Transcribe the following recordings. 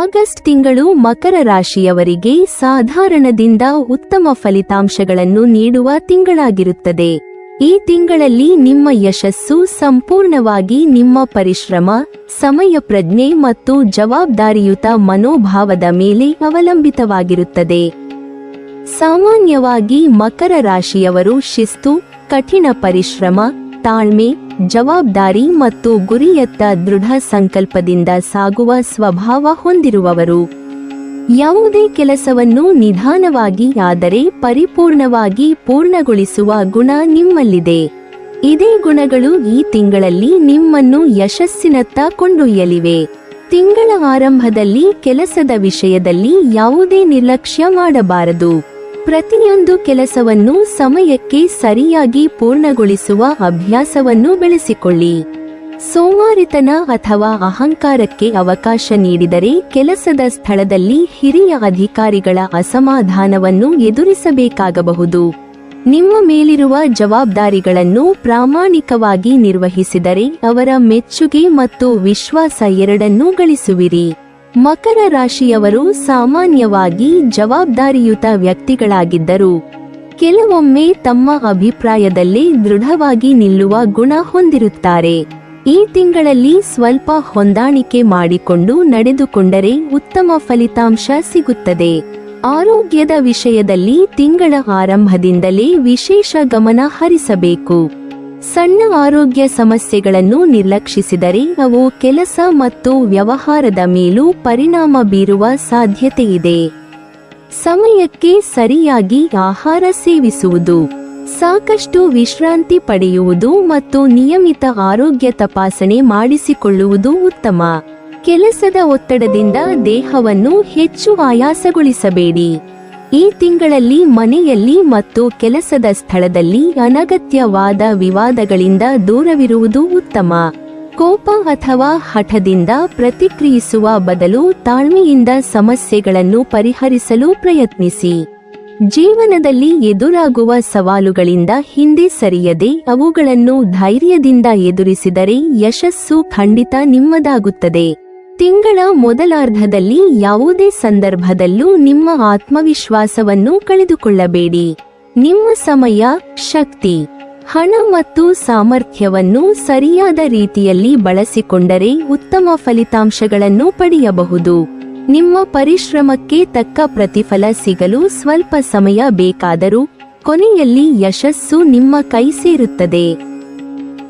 August ತಿಂಗಳು ಮಕರ ರಾಶಿಯವರಿಗೆ ಸಾಧಾರಣದಿಂದ ಉತ್ತಮ ಫಲಿತಾಂಶಗಳನ್ನು ನೀಡುವ ತಿಂಗಳಾಗಿರುತ್ತದೆ. ಈ ತಿಂಗಳಲ್ಲಿ ನಿಮ್ಮ ಯಶಸ್ಸು ಸಂಪೂರ್ಣವಾಗಿ ನಿಮ್ಮ ಪರಿಶ್ರಮ, ಸಮಯ ಪ್ರಜ್ಞೆ ಮತ್ತು ಜವಾಬ್ದಾರಿಯುತ ಮನೋಭಾವದ ಮೇಲೆ ಅವಲಂಬಿತವಾಗಿರುತ್ತದೆ. ಸಾಮಾನ್ಯವಾಗಿ ಮಕರ ರಾಶಿಯವರು ಶಿಸ್ತು, ಕಠಿಣ ಪರಿಶ್ರಮ, ತಾಳ್ಮೆ, ಜವಾಬ್ದಾರಿ ಮತ್ತು ಗುರಿಯತ್ತ ದೃಢ ಸಂಕಲ್ಪದಿಂದ ಸಾಗುವ ಸ್ವಭಾವ ಹೊಂದಿರುವವರು. ಯಾವುದೇ ಕೆಲಸವನ್ನು ನಿಧಾನವಾಗಿ ಆದರೆ ಪರಿಪೂರ್ಣವಾಗಿ ಪೂರ್ಣಗೊಳಿಸುವ ಗುಣ ನಿಮ್ಮಲ್ಲಿದೆ. ಇದೇ ಗುಣಗಳು ಈ ತಿಂಗಳಲ್ಲಿ ನಿಮ್ಮನ್ನು ಯಶಸ್ಸಿನತ್ತ ಕೊಂಡೊಯ್ಯಲಿವೆ. ತಿಂಗಳ ಆರಂಭದಲ್ಲಿ ಕೆಲಸದ ವಿಷಯದಲ್ಲಿ ಯಾವುದೇ ನಿರ್ಲಕ್ಷ್ಯ ಮಾಡಬಾರದು. ಪ್ರತಿಯೊಂದು ಕೆಲಸವನ್ನು ಸಮಯಕ್ಕೆ ಸರಿಯಾಗಿ ಪೂರ್ಣಗೊಳಿಸುವ ಅಭ್ಯಾಸವನ್ನು ಬೆಳೆಸಿಕೊಳ್ಳಿ. ಸೋಮಾರಿತನ ಅಥವಾ ಅಹಂಕಾರಕ್ಕೆ ಅವಕಾಶ ನೀಡಿದರೆ ಕೆಲಸದ ಸ್ಥಳದಲ್ಲಿ ಹಿರಿಯ ಅಧಿಕಾರಿಗಳ ಅಸಮಾಧಾನವನ್ನು ಎದುರಿಸಬೇಕಾಗಬಹುದು. ನಿಮ್ಮ ಮೇಲಿರುವ ಜವಾಬ್ದಾರಿಗಳನ್ನು ಪ್ರಾಮಾಣಿಕವಾಗಿ ನಿರ್ವಹಿಸಿದರೆ ಅವರ ಮೆಚ್ಚುಗೆ ಮತ್ತು ವಿಶ್ವಾಸ ಎರಡನ್ನೂ ಗಳಿಸುವಿರಿ. ಮಕರ ರಾಶಿಯವರು ಸಾಮಾನ್ಯವಾಗಿ ಜವಾಬ್ದಾರಿಯುತ ವ್ಯಕ್ತಿಗಳಾಗಿದ್ದರು. ಕೆಲವೊಮ್ಮೆ ತಮ್ಮ ಅಭಿಪ್ರಾಯದಲ್ಲೇ ದೃಢವಾಗಿ ನಿಲ್ಲುವ ಗುಣ ಹೊಂದಿರುತ್ತಾರೆ. ಈ ತಿಂಗಳಲ್ಲಿ ಸ್ವಲ್ಪ ಹೊಂದಾಣಿಕೆ ಮಾಡಿಕೊಂಡು ನಡೆದುಕೊಂಡರೆ ಉತ್ತಮ ಫಲಿತಾಂಶ ಸಿಗುತ್ತದೆ. ಆರೋಗ್ಯದ ವಿಷಯದಲ್ಲಿ ತಿಂಗಳ ಆರಂಭದಿಂದಲೇ ವಿಶೇಷ ಗಮನ ಹರಿಸಬೇಕು. ಸಣ್ಣ ಆರೋಗ್ಯ ಸಮಸ್ಯೆಗಳನ್ನು ನಿರ್ಲಕ್ಷಿಸಿದರೆ ಅವು ಕೆಲಸ ಮತ್ತು ವ್ಯವಹಾರದ ಮೇಲೂ ಪರಿಣಾಮ ಬೀರುವ ಸಾಧ್ಯತೆಯಿದೆ. ಸಮಯಕ್ಕೆ ಸರಿಯಾಗಿ ಆಹಾರ ಸೇವಿಸುವುದು, ಸಾಕಷ್ಟು ವಿಶ್ರಾಂತಿ ಪಡೆಯುವುದು ಮತ್ತು ನಿಯಮಿತ ಆರೋಗ್ಯ ತಪಾಸಣೆ ಮಾಡಿಸಿಕೊಳ್ಳುವುದು ಉತ್ತಮ. ಕೆಲಸದ ಒತ್ತಡದಿಂದ ದೇಹವನ್ನು ಹೆಚ್ಚು ಆಯಾಸಗೊಳಿಸಬೇಡಿ. ಈ ತಿಂಗಳಲ್ಲಿ ಮನೆಯಲ್ಲಿ ಮತ್ತು ಕೆಲಸದ ಸ್ಥಳದಲ್ಲಿ ಅನಗತ್ಯವಾದ ವಿವಾದಗಳಿಂದ ದೂರವಿರುವುದು ಉತ್ತಮ. ಕೋಪ ಅಥವಾ ಹಠದಿಂದ ಪ್ರತಿಕ್ರಿಯಿಸುವ ಬದಲು ತಾಳ್ಮೆಯಿಂದ ಸಮಸ್ಯೆಗಳನ್ನು ಪರಿಹರಿಸಲು ಪ್ರಯತ್ನಿಸಿ. ಜೀವನದಲ್ಲಿ ಎದುರಾಗುವ ಸವಾಲುಗಳಿಂದ ಹಿಂದೆ ಸರಿಯದೆ ಅವುಗಳನ್ನು ಧೈರ್ಯದಿಂದ ಎದುರಿಸಿದರೆ ಯಶಸ್ಸು ಖಂಡಿತ ನಿಮ್ಮದಾಗುತ್ತದೆ. ತಿಂಗಳ ಮೊದಲಾರ್ಧದಲ್ಲಿ ಯಾವುದೇ ಸಂದರ್ಭದಲ್ಲೂ ನಿಮ್ಮ ಆತ್ಮವಿಶ್ವಾಸವನ್ನು ಕಳೆದುಕೊಳ್ಳಬೇಡಿ. ನಿಮ್ಮ ಸಮಯ, ಶಕ್ತಿ, ಹಣ ಮತ್ತು ಸಾಮರ್ಥ್ಯವನ್ನು ಸರಿಯಾದ ರೀತಿಯಲ್ಲಿ ಬಳಸಿಕೊಂಡರೆ ಉತ್ತಮ ಫಲಿತಾಂಶಗಳನ್ನು ಪಡೆಯಬಹುದು. ನಿಮ್ಮ ಪರಿಶ್ರಮಕ್ಕೆ ತಕ್ಕ ಪ್ರತಿಫಲ ಸಿಗಲು ಸ್ವಲ್ಪ ಸಮಯ ಬೇಕಾದರೂ ಕೊನೆಯಲ್ಲಿ ಯಶಸ್ಸು ನಿಮ್ಮ ಕೈ ಸೇರುತ್ತದೆ.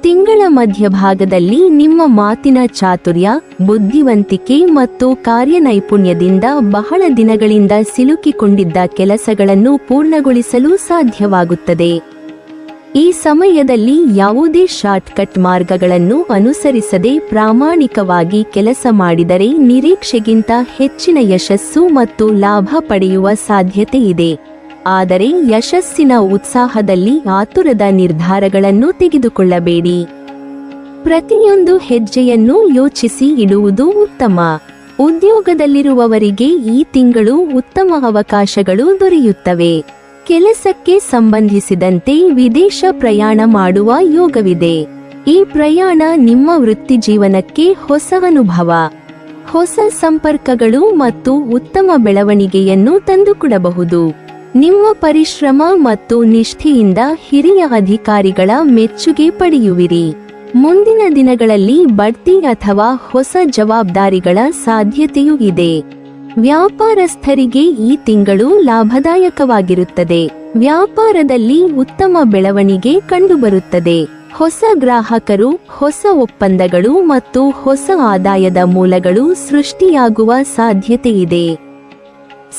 ತಿಂಗಳ ಮಧ್ಯಭಾಗದಲ್ಲಿ ನಿಮ್ಮ ಮಾತಿನ ಚಾತುರ್ಯ, ಬುದ್ಧಿವಂತಿಕೆ ಮತ್ತು ಕಾರ್ಯನೈಪುಣ್ಯದಿಂದ ಬಹಳ ದಿನಗಳಿಂದ ಸಿಲುಕಿಕೊಂಡಿದ್ದ ಕೆಲಸಗಳನ್ನು ಪೂರ್ಣಗೊಳಿಸಲು ಸಾಧ್ಯವಾಗುತ್ತದೆ. ಈ ಸಮಯದಲ್ಲಿ ಯಾವುದೇ ಶಾರ್ಟ್ಕಟ್ ಮಾರ್ಗಗಳನ್ನು ಅನುಸರಿಸದೆ ಪ್ರಾಮಾಣಿಕವಾಗಿ ಕೆಲಸ ಮಾಡಿದರೆ ನಿರೀಕ್ಷೆಗಿಂತ ಹೆಚ್ಚಿನ ಯಶಸ್ಸು ಮತ್ತು ಲಾಭ ಪಡೆಯುವ ಸಾಧ್ಯತೆ ಇದೆ. ಆದರೆ ಯಶಸ್ಸಿನ ಉತ್ಸಾಹದಲ್ಲಿ ಆತುರದ ನಿರ್ಧಾರಗಳನ್ನು ತೆಗೆದುಕೊಳ್ಳಬೇಡಿ. ಪ್ರತಿಯೊಂದು ಹೆಜ್ಜೆಯನ್ನು ಯೋಚಿಸಿ ಇಡುವುದು ಉತ್ತಮ. ಉದ್ಯೋಗದಲ್ಲಿರುವವರಿಗೆ ಈ ತಿಂಗಳು ಉತ್ತಮ ಅವಕಾಶಗಳು ದೊರೆಯುತ್ತವೆ. ಕೆಲಸಕ್ಕೆ ಸಂಬಂಧಿಸಿದಂತೆ ವಿದೇಶ ಪ್ರಯಾಣ ಮಾಡುವ ಯೋಗವಿದೆ. ಈ ಪ್ರಯಾಣ ನಿಮ್ಮ ವೃತ್ತಿಜೀವನಕ್ಕೆ ಹೊಸ ಅನುಭವ, ಹೊಸ ಸಂಪರ್ಕಗಳು ಮತ್ತು ಉತ್ತಮ ಬೆಳವಣಿಗೆಯನ್ನು ತಂದುಕೊಡಬಹುದು. ನಿಮ್ಮ ಪರಿಶ್ರಮ ಮತ್ತು ನಿಷ್ಠೆಯಿಂದ ಹಿರಿಯ ಅಧಿಕಾರಿಗಳ ಮೆಚ್ಚುಗೆ ಪಡೆಯುವಿರಿ. ಮುಂದಿನ ದಿನಗಳಲ್ಲಿ ಬಡ್ತಿ ಅಥವಾ ಹೊಸ ಜವಾಬ್ದಾರಿಗಳ ಸಾಧ್ಯತೆಯೂ ಇದೆ. ವ್ಯಾಪಾರಸ್ಥರಿಗೆ ಈ ತಿಂಗಳು ಲಾಭದಾಯಕವಾಗಿರುತ್ತದೆ. ವ್ಯಾಪಾರದಲ್ಲಿ ಉತ್ತಮ ಬೆಳವಣಿಗೆ ಕಂಡುಬರುತ್ತದೆ. ಹೊಸ ಗ್ರಾಹಕರು, ಹೊಸ ಒಪ್ಪಂದಗಳು ಮತ್ತು ಹೊಸ ಆದಾಯದ ಮೂಲಗಳು ಸೃಷ್ಟಿಯಾಗುವ ಸಾಧ್ಯತೆಯಿದೆ.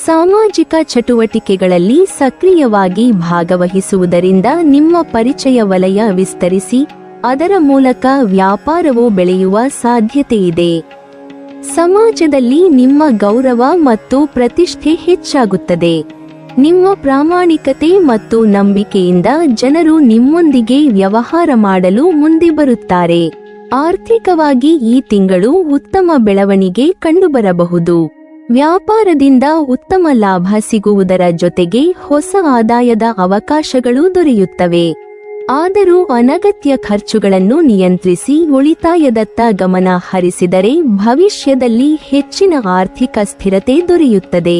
ಸಾಮಾಜಿಕ ಚಟುವಟಿಕೆಗಳಲ್ಲಿ ಸಕ್ರಿಯವಾಗಿ ಭಾಗವಹಿಸುವುದರಿಂದ ನಿಮ್ಮ ಪರಿಚಯ ವಲಯ ವಿಸ್ತರಿಸಿ ಅದರ ಮೂಲಕ ವ್ಯಾಪಾರವು ಬೆಳೆಯುವ ಸಾಧ್ಯತೆಯಿದೆ. ಸಮಾಜದಲ್ಲಿ ನಿಮ್ಮ ಗೌರವ ಮತ್ತು ಪ್ರತಿಷ್ಠೆ ಹೆಚ್ಚಾಗುತ್ತದೆ. ನಿಮ್ಮ ಪ್ರಾಮಾಣಿಕತೆ ಮತ್ತು ನಂಬಿಕೆಯಿಂದ ಜನರು ನಿಮ್ಮೊಂದಿಗೆ ವ್ಯವಹಾರ ಮಾಡಲು ಮುಂದೆ ಬರುತ್ತಾರೆ. ಆರ್ಥಿಕವಾಗಿ ಈ ತಿಂಗಳು ಉತ್ತಮ ಬೆಳವಣಿಗೆ ಕಂಡುಬರಬಹುದು. ವ್ಯಾಪಾರದಿಂದ ಉತ್ತಮ ಲಾಭ ಸಿಗುವುದರ ಜೊತೆಗೆ ಹೊಸ ಆದಾಯದ ಅವಕಾಶಗಳು ದೊರೆಯುತ್ತವೆ. ಆದರೂ ಅನಗತ್ಯ ಖರ್ಚುಗಳನ್ನು ನಿಯಂತ್ರಿಸಿ ಉಳಿತಾಯದತ್ತ ಗಮನ ಹರಿಸಿದರೆ ಭವಿಷ್ಯದಲ್ಲಿ ಹೆಚ್ಚಿನ ಆರ್ಥಿಕ ಸ್ಥಿರತೆ ದೊರೆಯುತ್ತದೆ.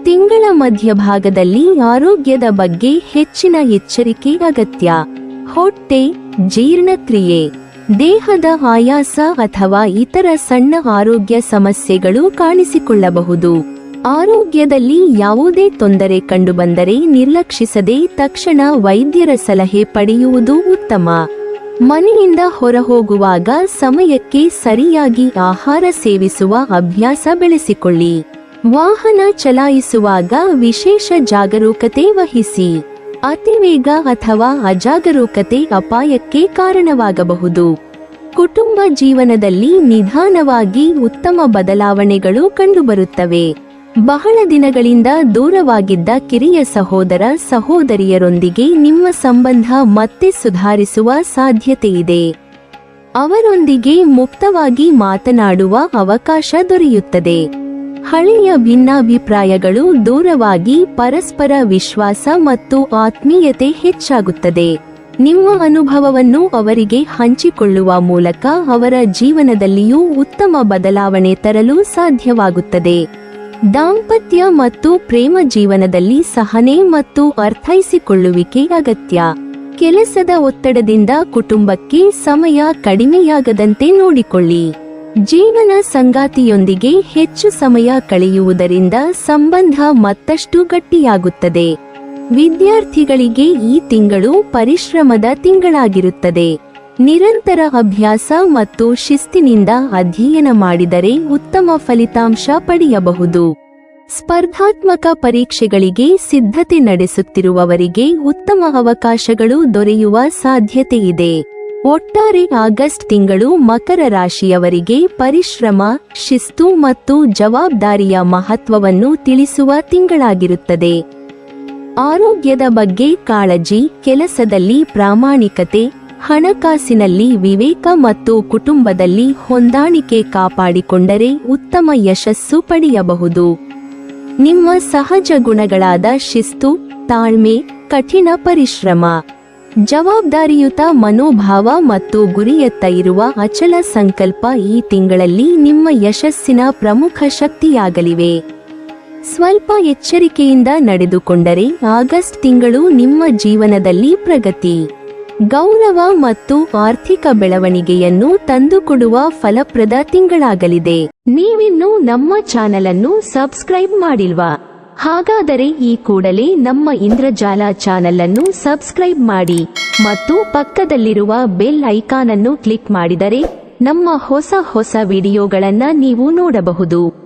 ತಿಂಗಳ ಮಧ್ಯಭಾಗದಲ್ಲಿ ಆರೋಗ್ಯದ ಬಗ್ಗೆ ಹೆಚ್ಚಿನ ಎಚ್ಚರಿಕೆ ಅಗತ್ಯ. ಹೊಟ್ಟೆ, ಜೀರ್ಣಕ್ರಿಯೆ, ದೇಹದ ಆಯಾಸ ಅಥವಾ ಇತರ ಸಣ್ಣ ಆರೋಗ್ಯ ಸಮಸ್ಯೆಗಳು ಕಾಣಿಸಿಕೊಳ್ಳಬಹುದು. ಆರೋಗ್ಯದಲ್ಲಿ ಯಾವುದೇ ತೊಂದರೆ ಕಂಡುಬಂದರೆ ನಿರ್ಲಕ್ಷಿಸದೆ ತಕ್ಷಣ ವೈದ್ಯರ ಸಲಹೆ ಪಡೆಯುವುದು ಉತ್ತಮ. ಮನೆಯಿಂದ ಹೊರಹೋಗುವಾಗ ಸಮಯಕ್ಕೆ ಸರಿಯಾಗಿ ಆಹಾರ ಸೇವಿಸುವ ಅಭ್ಯಾಸ ಬೆಳೆಸಿಕೊಳ್ಳಿ. ವಾಹನ ಚಲಾಯಿಸುವಾಗ ವಿಶೇಷ ಜಾಗರೂಕತೆ ವಹಿಸಿ. ಅತಿವೇಗ ಅಥವಾ ಅಜಾಗರೂಕತೆ ಅಪಾಯಕ್ಕೆ ಕಾರಣವಾಗಬಹುದು. ಕುಟುಂಬ ಜೀವನದಲ್ಲಿ ನಿಧಾನವಾಗಿ ಉತ್ತಮ ಬದಲಾವಣೆಗಳು ಕಂಡುಬರುತ್ತವೆ. ಬಹಳ ದಿನಗಳಿಂದ ದೂರವಾಗಿದ್ದ ಕಿರಿಯ ಸಹೋದರ ಸಹೋದರಿಯರೊಂದಿಗೆ ನಿಮ್ಮ ಸಂಬಂಧ ಮತ್ತೆ ಸುಧಾರಿಸುವ ಸಾಧ್ಯತೆಯಿದೆ. ಅವರೊಂದಿಗೆ ಮುಕ್ತವಾಗಿ ಮಾತನಾಡುವ ಅವಕಾಶ ದೊರೆಯುತ್ತದೆ. ಹಳೆಯ ಭಿನ್ನಾಭಿಪ್ರಾಯಗಳು ದೂರವಾಗಿ ಪರಸ್ಪರ ವಿಶ್ವಾಸ ಮತ್ತು ಆತ್ಮೀಯತೆ ಹೆಚ್ಚಾಗುತ್ತದೆ. ನಿಮ್ಮ ಅನುಭವವನ್ನು ಅವರಿಗೆ ಹಂಚಿಕೊಳ್ಳುವ ಮೂಲಕ ಅವರ ಜೀವನದಲ್ಲಿಯೂ ಉತ್ತಮ ಬದಲಾವಣೆ ತರಲು ಸಾಧ್ಯವಾಗುತ್ತದೆ. ದಾಂಪತ್ಯ ಮತ್ತು ಪ್ರೇಮ ಜೀವನದಲ್ಲಿ ಸಹನೆ ಮತ್ತು ಅರ್ಥೈಸಿಕೊಳ್ಳುವಿಕೆ ಅಗತ್ಯ. ಕೆಲಸದ ಒತ್ತಡದಿಂದ ಕುಟುಂಬಕ್ಕೆ ಸಮಯ ಕಡಿಮೆಯಾಗದಂತೆ ನೋಡಿಕೊಳ್ಳಿ. ಜೀವನ ಸಂಗಾತಿಯೊಂದಿಗೆ ಹೆಚ್ಚು ಸಮಯ ಕಳೆಯುವುದರಿಂದ ಸಂಬಂಧ ಮತ್ತಷ್ಟು ಗಟ್ಟಿಯಾಗುತ್ತದೆ. ವಿದ್ಯಾರ್ಥಿಗಳಿಗೆ ಈ ತಿಂಗಳು ಪರಿಶ್ರಮದ ತಿಂಗಳಾಗಿರುತ್ತದೆ. ನಿರಂತರ ಅಭ್ಯಾಸ ಮತ್ತು ಶಿಸ್ತಿನಿಂದ ಅಧ್ಯಯನ ಮಾಡಿದರೆ ಉತ್ತಮ ಫಲಿತಾಂಶ ಪಡೆಯಬಹುದು. ಸ್ಪರ್ಧಾತ್ಮಕ ಪರೀಕ್ಷೆಗಳಿಗೆ ಸಿದ್ಧತೆ ನಡೆಸುತ್ತಿರುವವರಿಗೆ ಉತ್ತಮ ಅವಕಾಶಗಳು ದೊರೆಯುವ ಸಾಧ್ಯತೆಯಿದೆ. ಒಟ್ಟಾರೆ ಆಗಸ್ಟ್ ತಿಂಗಳು ಮಕರ ರಾಶಿಯವರಿಗೆ ಪರಿಶ್ರಮ, ಶಿಸ್ತು ಮತ್ತು ಜವಾಬ್ದಾರಿಯ ಮಹತ್ವವನ್ನು ತಿಳಿಸುವ ತಿಂಗಳಾಗಿರುತ್ತದೆ. ಆರೋಗ್ಯದ ಬಗ್ಗೆ ಕಾಳಜಿ, ಕೆಲಸದಲ್ಲಿ ಪ್ರಾಮಾಣಿಕತೆ, ಹಣಕಾಸಿನಲ್ಲಿ ವಿವೇಕ ಮತ್ತು ಕುಟುಂಬದಲ್ಲಿ ಹೊಂದಾಣಿಕೆ ಕಾಪಾಡಿಕೊಂಡರೆ ಉತ್ತಮ ಯಶಸ್ಸು ಪಡೆಯಬಹುದು. ನಿಮ್ಮ ಸಹಜ ಗುಣಗಳಾದ ಶಿಸ್ತು, ತಾಳ್ಮೆ, ಕಠಿಣ ಪರಿಶ್ರಮ, ಜವಾಬ್ದಾರಿಯುತ ಮನೋಭಾವ ಮತ್ತು ಗುರಿಯತ್ತ ಇರುವ ಅಚಲ ಸಂಕಲ್ಪ ಈ ತಿಂಗಳಲ್ಲಿ ನಿಮ್ಮ ಯಶಸ್ಸಿನ ಪ್ರಮುಖ ಶಕ್ತಿಯಾಗಲಿವೆ. ಸ್ವಲ್ಪ ಎಚ್ಚರಿಕೆಯಿಂದ ನಡೆದುಕೊಂಡರೆ ಆಗಸ್ಟ್ ತಿಂಗಳು ನಿಮ್ಮ ಜೀವನದಲ್ಲಿ ಪ್ರಗತಿ, ಗೌರವ ಮತ್ತು ಆರ್ಥಿಕ ಬೆಳವಣಿಗೆಯನ್ನು ತಂದುಕೊಡುವ ಫಲಪ್ರದ ತಿಂಗಳಾಗಲಿದೆ. ನೀವಿನ್ನೂ ನಮ್ಮ ಚಾನೆಲ್ ಅನ್ನು ಸಬ್ಸ್ಕ್ರೈಬ್ ಮಾಡಿಲ್ವಾ? ಹಾಗಾದರೆ ಈ ಕೂಡಲೇ ನಮ್ಮ ಇಂದ್ರಜಾಲ ಚಾನೆಲ್ ಅನ್ನು ಸಬ್ಸ್ಕ್ರೈಬ್ ಮಾಡಿ ಮತ್ತು ಪಕ್ಕದಲ್ಲಿರುವ ಬೆಲ್ ಐಕಾನ್ ಅನ್ನು ಕ್ಲಿಕ್ ಮಾಡಿದರೆ ನಮ್ಮ ಹೊಸ ವಿಡಿಯೋಗಳನ್ನು ನೀವು ನೋಡಬಹುದು.